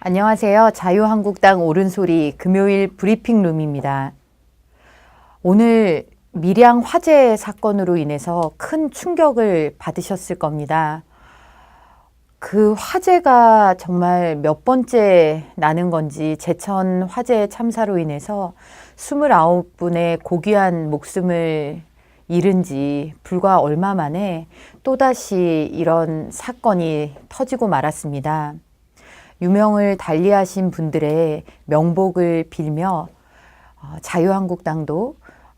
안녕하세요. 자유한국당 옳은소리 금요일 브리핑룸입니다. 오늘 밀양 화재 사건으로 인해서 큰 충격을 받으셨을 겁니다. 그 화재가 정말 몇 번째 나는 건지 제천 화재 참사로 인해서 29분의 고귀한 목숨을 잃은 지 불과 얼마 만에 또다시 이런 사건이 터지고 말았습니다. 유명을 달리하신 분들의 명복을 빌며 자유한국당도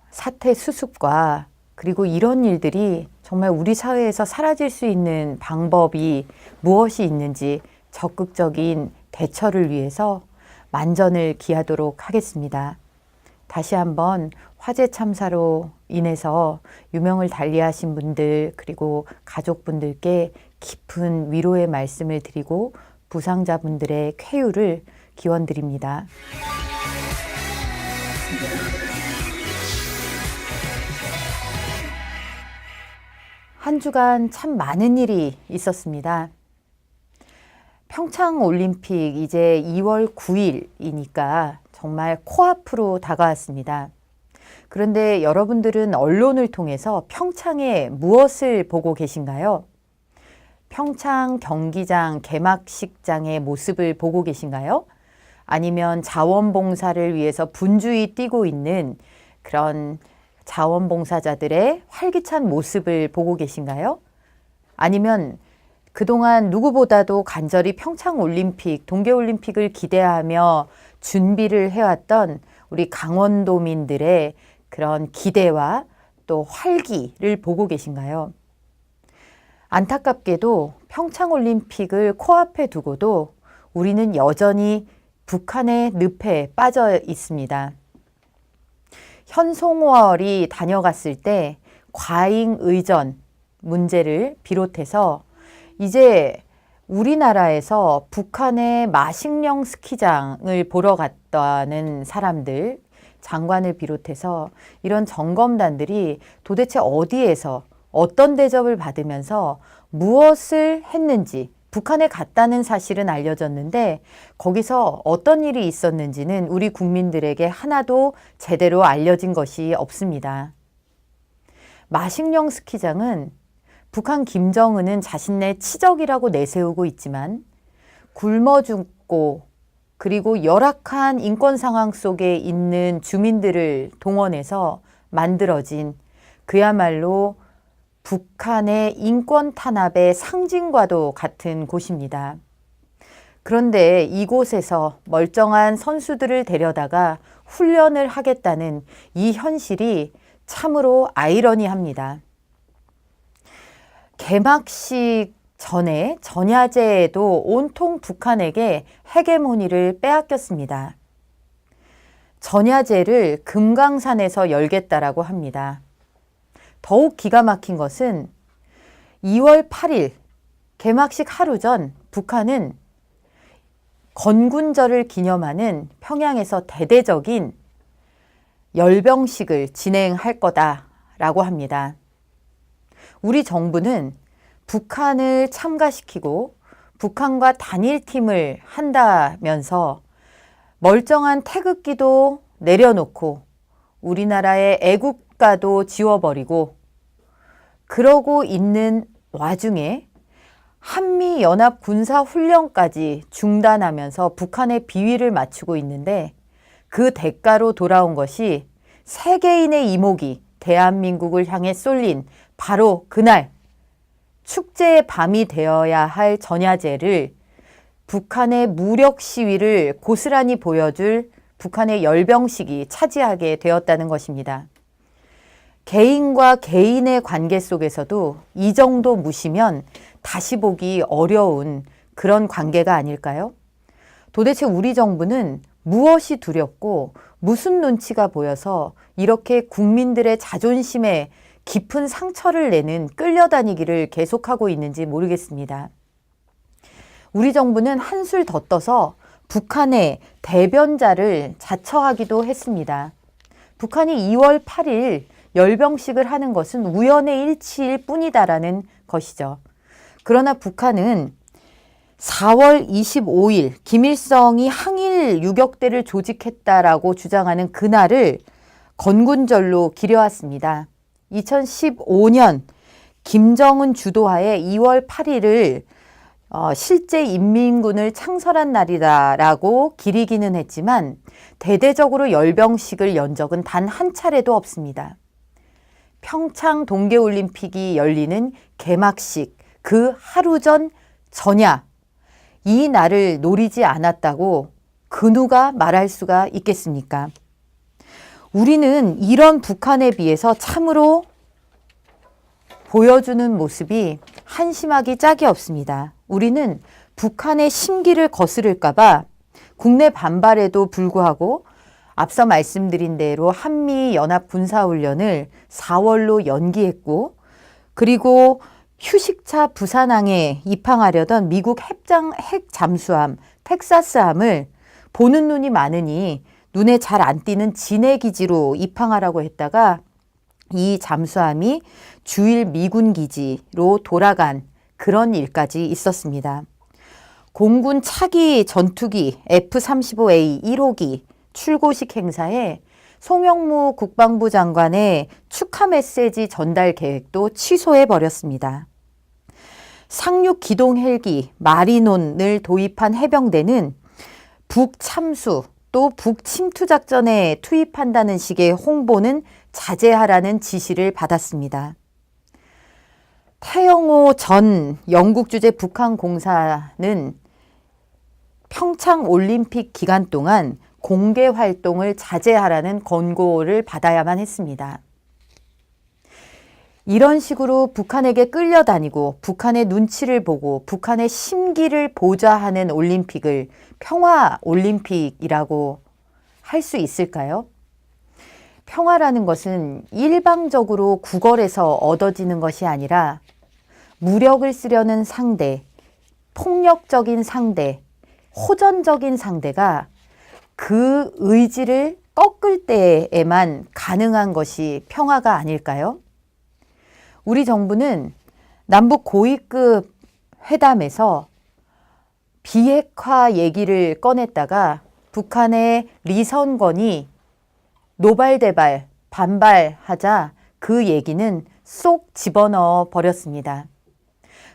사태 수습과 그리고 이런 일들이 정말 우리 사회에서 사라질 수 있는 방법이 무엇이 있는지 적극적인 대처를 위해서 만전을 기하도록 하겠습니다. 다시 한번 화재 참사로 인해서 유명을 달리하신 분들 그리고 가족분들께 깊은 위로의 말씀을 드리고 부상자분들의 쾌유를 기원드립니다. 한 주간 참 많은 일이 있었습니다. 평창올림픽 이제 2월 9일이니까 정말 코앞으로 다가왔습니다. 그런데 여러분들은 언론을 통해서 평창에 무엇을 보고 계신가요? 평창 경기장 개막식장의 모습을 보고 계신가요? 아니면 자원봉사를 위해서 분주히 뛰고 있는 그런 자원봉사자들의 활기찬 모습을 보고 계신가요? 아니면 그동안 누구보다도 간절히 평창올림픽, 동계올림픽을 기대하며 준비를 해왔던 우리 강원도민들의 그런 기대와 또 활기를 보고 계신가요? 안타깝게도 평창올림픽을 코앞에 두고도 우리는 여전히 북한의 늪에 빠져 있습니다. 현송월이 다녀갔을 때 과잉 의전 문제를 비롯해서 이제 우리나라에서 북한의 마식령 스키장을 보러 갔다는 사람들, 장관을 비롯해서 이런 점검단들이 도대체 어디에서 어떤 대접을 받으면서 무엇을 했는지 북한에 갔다는 사실은 알려졌는데 거기서 어떤 일이 있었는지는 우리 국민들에게 하나도 제대로 알려진 것이 없습니다. 마식령 스키장은 북한 김정은은 자신의 치적이라고 내세우고 있지만 굶어 죽고 그리고 열악한 인권 상황 속에 있는 주민들을 동원해서 만들어진 그야말로 북한의 인권 탄압의 상징과도 같은 곳입니다. 그런데 이곳에서 멀쩡한 선수들을 데려다가 훈련을 하겠다는 이 현실이 참으로 아이러니합니다. 개막식 전에 전야제에도 온통 북한에게 헤게모니를 빼앗겼습니다. 전야제를 금강산에서 열겠다라고 합니다. 더욱 기가 막힌 것은 2월 8일 개막식 하루 전 북한은 건군절을 기념하는 평양에서 대대적인 열병식을 진행할 거다라고 합니다. 우리 정부는 북한을 참가시키고 북한과 단일팀을 한다면서 멀쩡한 태극기도 내려놓고 우리나라의 애국가도 지워버리고 그러고 있는 와중에 한미연합 군사훈련까지 중단하면서 북한의 비위를 맞추고 있는데 그 대가로 돌아온 것이 세계인의 이목이 대한민국을 향해 쏠린 바로 그날 축제의 밤이 되어야 할 전야제를 북한의 무력 시위를 고스란히 보여줄 북한의 열병식이 차지하게 되었다는 것입니다. 개인과 개인의 관계 속에서도 이 정도 무시면 다시 보기 어려운 그런 관계가 아닐까요? 도대체 우리 정부는 무엇이 두렵고 무슨 눈치가 보여서 이렇게 국민들의 자존심에 깊은 상처를 내는 끌려다니기를 계속하고 있는지 모르겠습니다. 우리 정부는 한술 더 떠서 북한의 대변자를 자처하기도 했습니다. 북한이 2월 8일 열병식을 하는 것은 우연의 일치일 뿐이다라는 것이죠. 그러나 북한은 4월 25일 김일성이 항일 유격대를 조직했다라고 주장하는 그날을 건군절로 기려왔습니다. 2015년 김정은 주도하에 2월 8일을 실제 인민군을 창설한 날이다라고 기리기는 했지만 대대적으로 열병식을 연 적은 단 한 차례도 없습니다. 평창 동계올림픽이 열리는 개막식 그 하루 전 전야 이 날을 노리지 않았다고 그 누가 말할 수가 있겠습니까? 우리는 이런 북한에 비해서 참으로 보여주는 모습이 한심하기 짝이 없습니다. 우리는 북한의 심기를 거스를까봐 국내 반발에도 불구하고 앞서 말씀드린 대로 한미연합군사훈련을 4월로 연기했고 그리고 휴식차 부산항에 입항하려던 미국 핵잠수함 텍사스함을 보는 눈이 많으니 눈에 잘 안 띄는 진해기지로 입항하라고 했다가 이 잠수함이 주일 미군 기지로 돌아간 그런 일까지 있었습니다. 공군 차기 전투기 F-35A 1호기 출고식 행사에 송영무 국방부 장관의 축하 메시지 전달 계획도 취소해버렸습니다. 상륙 기동 헬기 마리논을 도입한 해병대는 북참수 또 북침투 작전에 투입한다는 식의 홍보는 자제하라는 지시를 받았습니다. 태영호 전 영국 주재 북한 공사는 평창 올림픽 기간 동안 공개 활동을 자제하라는 권고를 받아야만 했습니다. 이런 식으로 북한에게 끌려다니고 북한의 눈치를 보고 북한의 심기를 보자 하는 올림픽을 평화 올림픽이라고 할 수 있을까요? 평화라는 것은 일방적으로 구걸해서 얻어지는 것이 아니라 무력을 쓰려는 상대, 폭력적인 상대, 호전적인 상대가 그 의지를 꺾을 때에만 가능한 것이 평화가 아닐까요? 우리 정부는 남북 고위급 회담에서 비핵화 얘기를 꺼냈다가 북한의 리선권이 노발대발 반발하자 그 얘기는 쏙 집어넣어 버렸습니다.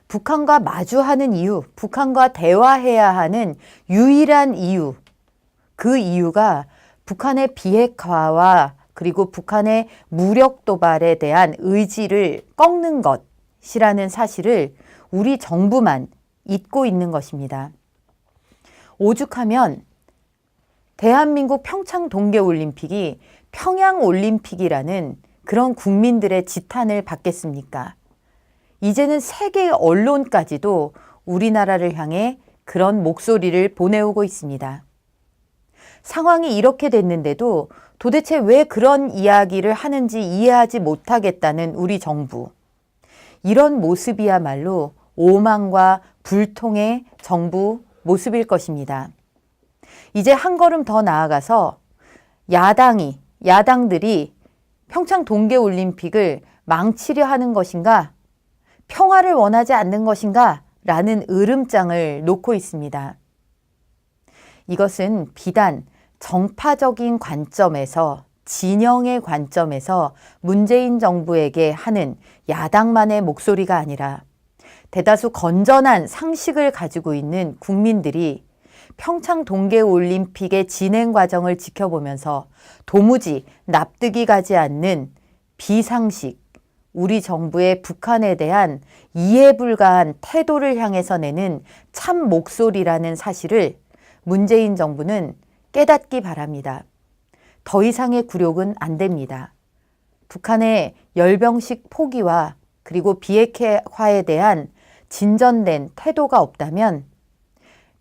북한과 마주하는 이유, 북한과 대화해야 하는 유일한 이유, 그 이유가 북한의 비핵화와 그리고 북한의 무력 도발에 대한 의지를 꺾는 것이라는 사실을 우리 정부만 잊고 있는 것입니다. 오죽하면 대한민국 평창 동계올림픽이 평양올림픽이라는 그런 국민들의 지탄을 받겠습니까? 이제는 세계 언론까지도 우리나라를 향해 그런 목소리를 보내오고 있습니다. 상황이 이렇게 됐는데도 도대체 왜 그런 이야기를 하는지 이해하지 못하겠다는 우리 정부. 이런 모습이야말로 오만과 불통의 정부 모습일 것입니다. 이제 한 걸음 더 나아가서 야당들이 평창 동계올림픽을 망치려 하는 것인가? 평화를 원하지 않는 것인가? 라는 으름장을 놓고 있습니다. 이것은 비단 정파적인 관점에서 진영의 관점에서 문재인 정부에게 하는 야당만의 목소리가 아니라 대다수 건전한 상식을 가지고 있는 국민들이 평창 동계올림픽의 진행 과정을 지켜보면서 도무지 납득이 가지 않는 비상식, 우리 정부의 북한에 대한 이해 불가한 태도를 향해서 내는 참 목소리라는 사실을 문재인 정부는 깨닫기 바랍니다. 더 이상의 굴욕은 안 됩니다. 북한의 열병식 포기와 그리고 비핵화에 대한 진전된 태도가 없다면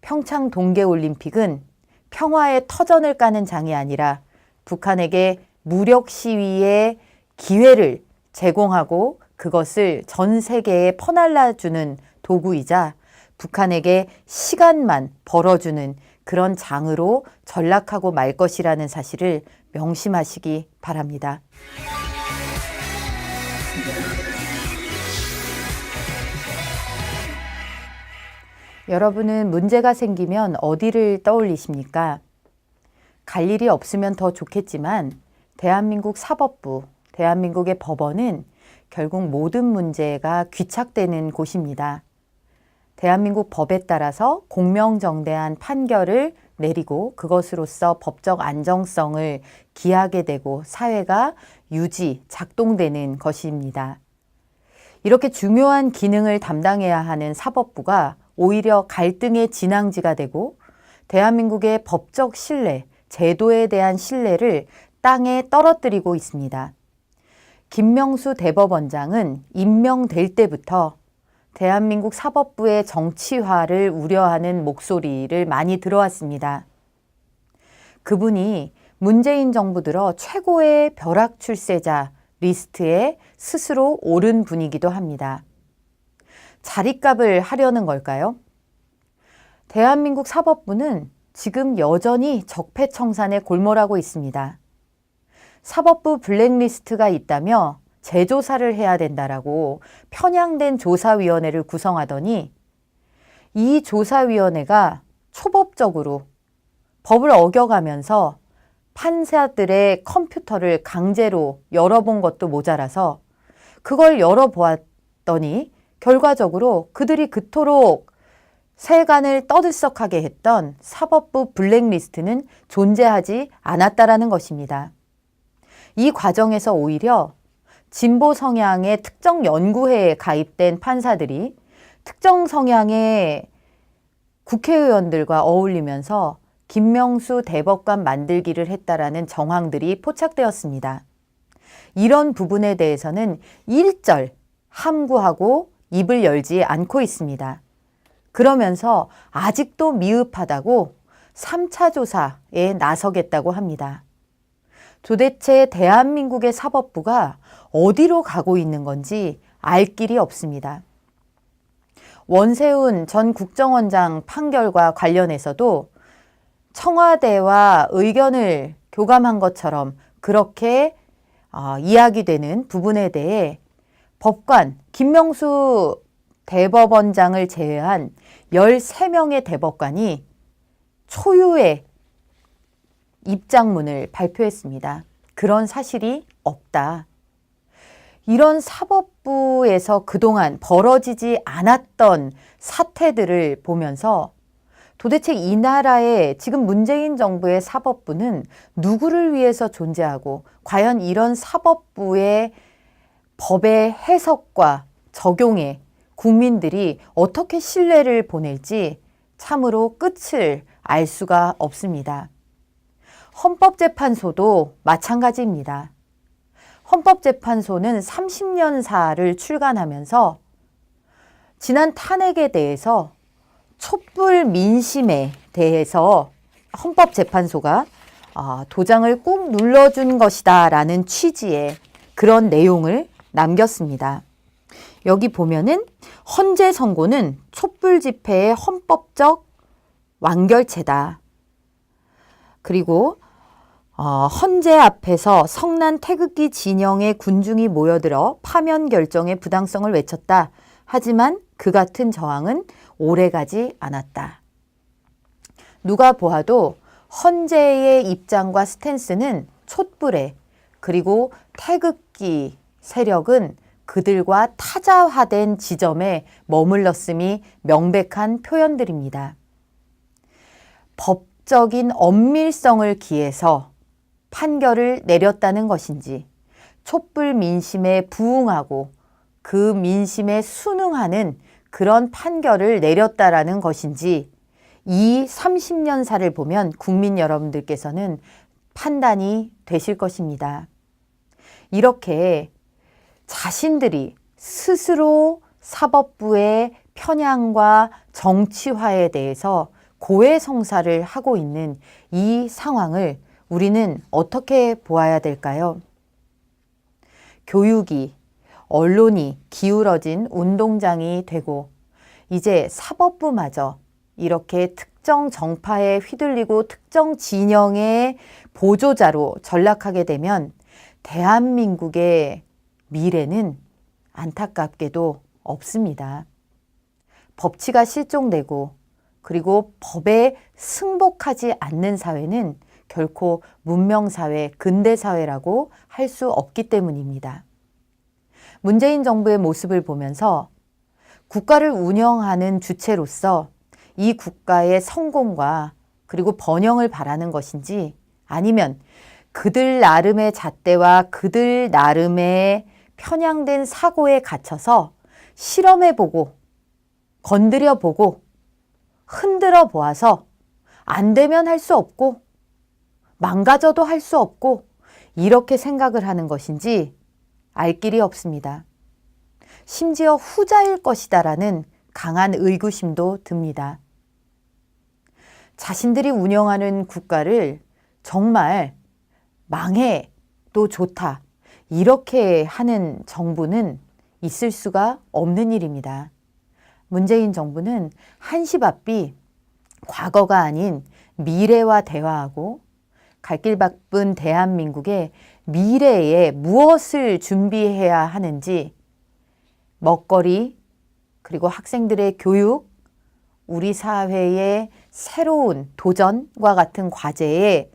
평창 동계올림픽은 평화의 터전을 까는 장이 아니라 북한에게 무력 시위의 기회를 제공하고 그것을 전 세계에 퍼날라주는 도구이자 북한에게 시간만 벌어주는 그런 장으로 전락하고 말 것이라는 사실을 명심하시기 바랍니다. 여러분은 문제가 생기면 어디를 떠올리십니까? 갈 일이 없으면 더 좋겠지만 대한민국 사법부, 대한민국의 법원은 결국 모든 문제가 귀착되는 곳입니다. 대한민국 법에 따라서 공명정대한 판결을 내리고 그것으로써 법적 안정성을 기하게 되고 사회가 작동되는 것입니다. 이렇게 중요한 기능을 담당해야 하는 사법부가 오히려 갈등의 진앙지가 되고 대한민국의 법적 신뢰, 제도에 대한 신뢰를 땅에 떨어뜨리고 있습니다. 김명수 대법원장은 임명될 때부터 대한민국 사법부의 정치화를 우려하는 목소리를 많이 들어왔습니다. 그분이 문재인 정부 들어 최고의 벼락 출세자 리스트에 스스로 오른 분이기도 합니다. 자리값을 하려는 걸까요? 대한민국 사법부는 지금 여전히 적폐청산에 골몰하고 있습니다. 사법부 블랙리스트가 있다며 재조사를 해야 된다라고 편향된 조사위원회를 구성하더니 이 조사위원회가 초법적으로 법을 어겨가면서 판사들의 컴퓨터를 강제로 열어본 것도 모자라서 그걸 열어보았더니 결과적으로 그들이 그토록 세간을 떠들썩하게 했던 사법부 블랙리스트는 존재하지 않았다라는 것입니다. 이 과정에서 오히려 진보 성향의 특정 연구회에 가입된 판사들이 특정 성향의 국회의원들과 어울리면서 김명수 대법관 만들기를 했다라는 정황들이 포착되었습니다. 이런 부분에 대해서는 일절 함구하고 입을 열지 않고 있습니다. 그러면서 아직도 미흡하다고 3차 조사에 나서겠다고 합니다. 도대체 대한민국의 사법부가 어디로 가고 있는 건지 알 길이 없습니다. 원세훈 전 국정원장 판결과 관련해서도 청와대와 의견을 교감한 것처럼 그렇게 이야기되는 부분에 대해 법관 김명수 대법원장을 제외한 13명의 대법관이 초유의 입장문을 발표했습니다. 그런 사실이 없다. 이런 사법부에서 그동안 벌어지지 않았던 사태들을 보면서 도대체 이 나라의 지금 문재인 정부의 사법부는 누구를 위해서 존재하고 과연 이런 사법부의 법의 해석과 적용에 국민들이 어떻게 신뢰를 보낼지 참으로 끝을 알 수가 없습니다. 헌법재판소도 마찬가지입니다. 헌법재판소는 30년사를 출간하면서 지난 탄핵에 대해서 촛불 민심에 대해서 헌법재판소가 도장을 꾹 눌러준 것이다 라는 취지의 그런 내용을 남겼습니다. 여기 보면은 헌재 선고는 촛불 집회의 헌법적 완결체다. 그리고 헌재 앞에서 성난 태극기 진영의 군중이 모여들어 파면 결정의 부당성을 외쳤다. 하지만 그 같은 저항은 오래가지 않았다. 누가 보아도 헌재의 입장과 스탠스는 촛불에 그리고 태극기 세력은 그들과 타자화된 지점에 머물렀음이 명백한 표현들입니다. 법적인 엄밀성을 기해서 판결을 내렸다는 것인지 촛불 민심에 부응하고 그 민심에 순응하는 그런 판결을 내렸다라는 것인지 이 30년사를 보면 국민 여러분들께서는 판단이 되실 것입니다. 이렇게 자신들이 스스로 사법부의 편향과 정치화에 대해서 고해성사를 하고 있는 이 상황을 우리는 어떻게 보아야 될까요? 교육이, 언론이 기울어진 운동장이 되고 이제 사법부마저 이렇게 특정 정파에 휘둘리고 특정 진영의 보조자로 전락하게 되면 대한민국의 미래는 안타깝게도 없습니다. 법치가 실종되고 그리고 법에 승복하지 않는 사회는 결코 문명사회, 근대사회라고 할 수 없기 때문입니다. 문재인 정부의 모습을 보면서 국가를 운영하는 주체로서 이 국가의 성공과 그리고 번영을 바라는 것인지 아니면 그들 나름의 잣대와 그들 나름의 편향된 사고에 갇혀서 실험해보고 건드려보고 흔들어 보아서 안 되면 할 수 없고 망가져도 할 수 없고 이렇게 생각을 하는 것인지 알 길이 없습니다. 심지어 후자일 것이다라는 강한 의구심도 듭니다. 자신들이 운영하는 국가를 정말 망해도 좋다 이렇게 하는 정부는 있을 수가 없는 일입니다. 문재인 정부는 한시바삐 과거가 아닌 미래와 대화하고 갈 길 바쁜 대한민국의 미래에 무엇을 준비해야 하는지 먹거리 그리고 학생들의 교육, 우리 사회의 새로운 도전과 같은 과제에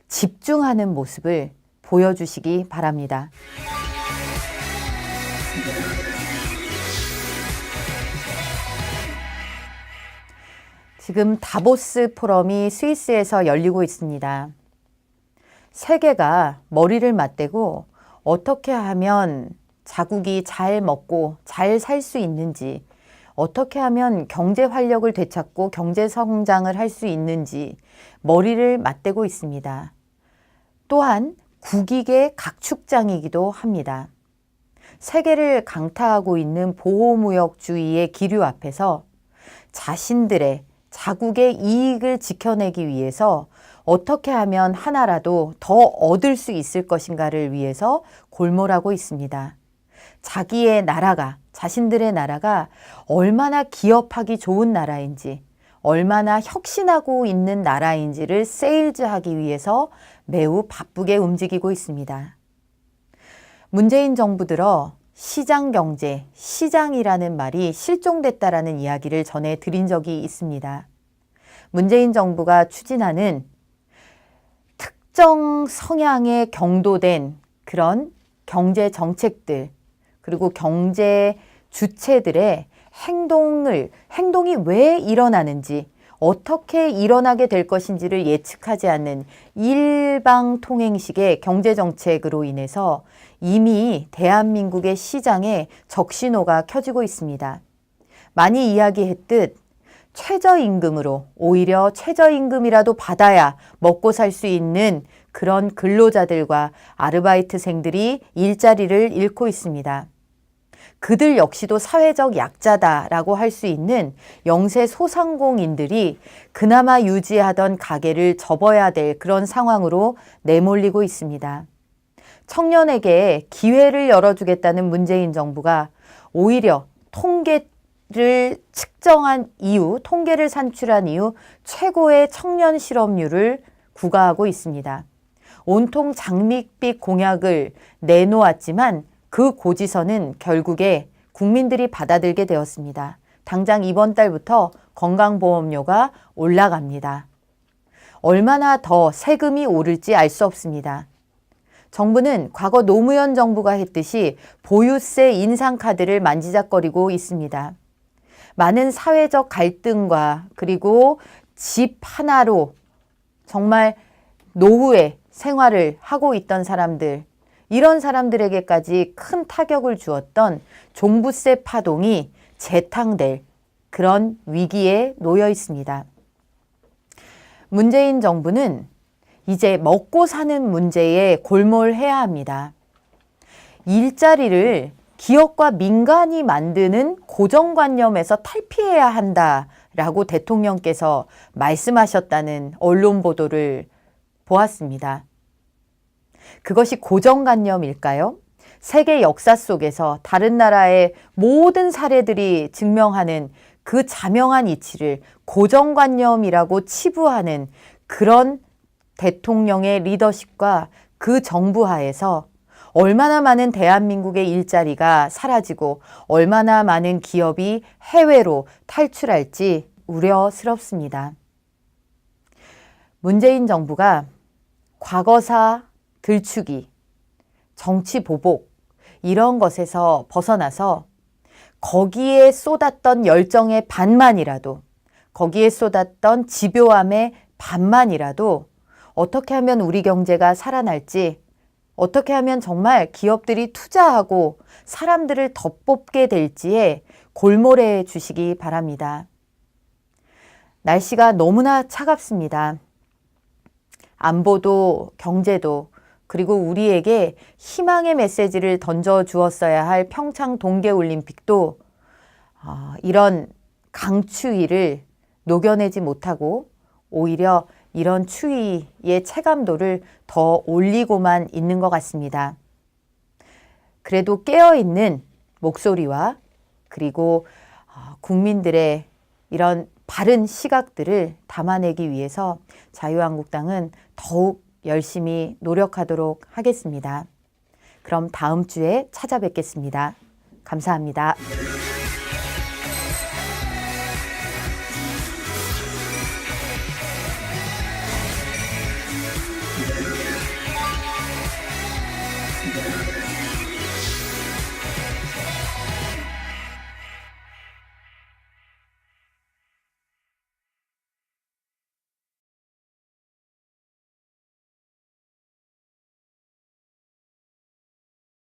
집중하는 모습을 보여주시기 바랍니다. 지금 다보스 포럼이 스위스에서 열리고 있습니다. 세계가 머리를 맞대고 어떻게 하면 자국이 잘 먹고 잘 살 수 있는지, 어떻게 하면 경제 활력을 되찾고 경제 성장을 할 수 있는지 머리를 맞대고 있습니다. 또한 국익의 각축장이기도 합니다. 세계를 강타하고 있는 보호무역주의의 기류 앞에서 자신들의 자국의 이익을 지켜내기 위해서 어떻게 하면 하나라도 더 얻을 수 있을 것인가를 위해서 골몰하고 있습니다. 자기의 나라가, 자신들의 나라가 얼마나 기업하기 좋은 나라인지, 얼마나 혁신하고 있는 나라인지를 세일즈하기 위해서 매우 바쁘게 움직이고 있습니다. 문재인 정부 들어 시장경제, 시장이라는 말이 실종됐다라는 이야기를 전해드린 적이 있습니다. 문재인 정부가 추진하는 특정 성향에 경도된 그런 경제 정책들, 그리고 경제 주체들의 행동이 왜 일어나는지, 어떻게 일어나게 될 것인지를 예측하지 않는 일방통행식의 경제정책으로 인해서 이미 대한민국의 시장에 적신호가 켜지고 있습니다. 많이 이야기했듯 최저임금으로, 오히려 최저임금이라도 받아야 먹고 살 수 있는 그런 근로자들과 아르바이트생들이 일자리를 잃고 있습니다. 그들 역시도 사회적 약자다라고 할 수 있는 영세 소상공인들이 그나마 유지하던 가게를 접어야 될 그런 상황으로 내몰리고 있습니다. 청년에게 기회를 열어주겠다는 문재인 정부가 오히려 통계를 측정한 이후, 통계를 산출한 이후 최고의 청년 실업률을 구가하고 있습니다. 온통 장밋빛 공약을 내놓았지만 그 고지서는 결국에 국민들이 받아들게 되었습니다. 당장 이번 달부터 건강보험료가 올라갑니다. 얼마나 더 세금이 오를지 알 수 없습니다. 정부는 과거 노무현 정부가 했듯이 보유세 인상 카드를 만지작거리고 있습니다. 많은 사회적 갈등과 그리고 집 하나로 정말 노후의 생활을 하고 있던 사람들, 이런 사람들에게까지 큰 타격을 주었던 종부세 파동이 재탕될 그런 위기에 놓여 있습니다. 문재인 정부는 이제 먹고 사는 문제에 골몰해야 합니다. 일자리를 기업과 민간이 만드는 고정관념에서 탈피해야 한다라고 대통령께서 말씀하셨다는 언론 보도를 보았습니다. 그것이 고정관념일까요? 세계 역사 속에서 다른 나라의 모든 사례들이 증명하는 그 자명한 이치를 고정관념이라고 치부하는 그런 대통령의 리더십과 그 정부 하에서 얼마나 많은 대한민국의 일자리가 사라지고 얼마나 많은 기업이 해외로 탈출할지 우려스럽습니다. 문재인 정부가 과거사 들추기, 정치 보복 이런 것에서 벗어나서 거기에 쏟았던 열정의 반만이라도, 거기에 쏟았던 집요함의 반만이라도 어떻게 하면 우리 경제가 살아날지, 어떻게 하면 정말 기업들이 투자하고 사람들을 더 뽑게 될지에 골몰해 주시기 바랍니다. 날씨가 너무나 차갑습니다. 안보도 경제도 그리고 우리에게 희망의 메시지를 던져 주었어야 할 평창 동계올림픽도 이런 강추위를 녹여내지 못하고 오히려 이런 추위의 체감도를 더 올리고만 있는 것 같습니다. 그래도 깨어있는 목소리와 그리고 국민들의 이런 바른 시각들을 담아내기 위해서 자유한국당은 더욱 열심히 노력하도록 하겠습니다. 그럼 다음 주에 찾아뵙겠습니다. 감사합니다.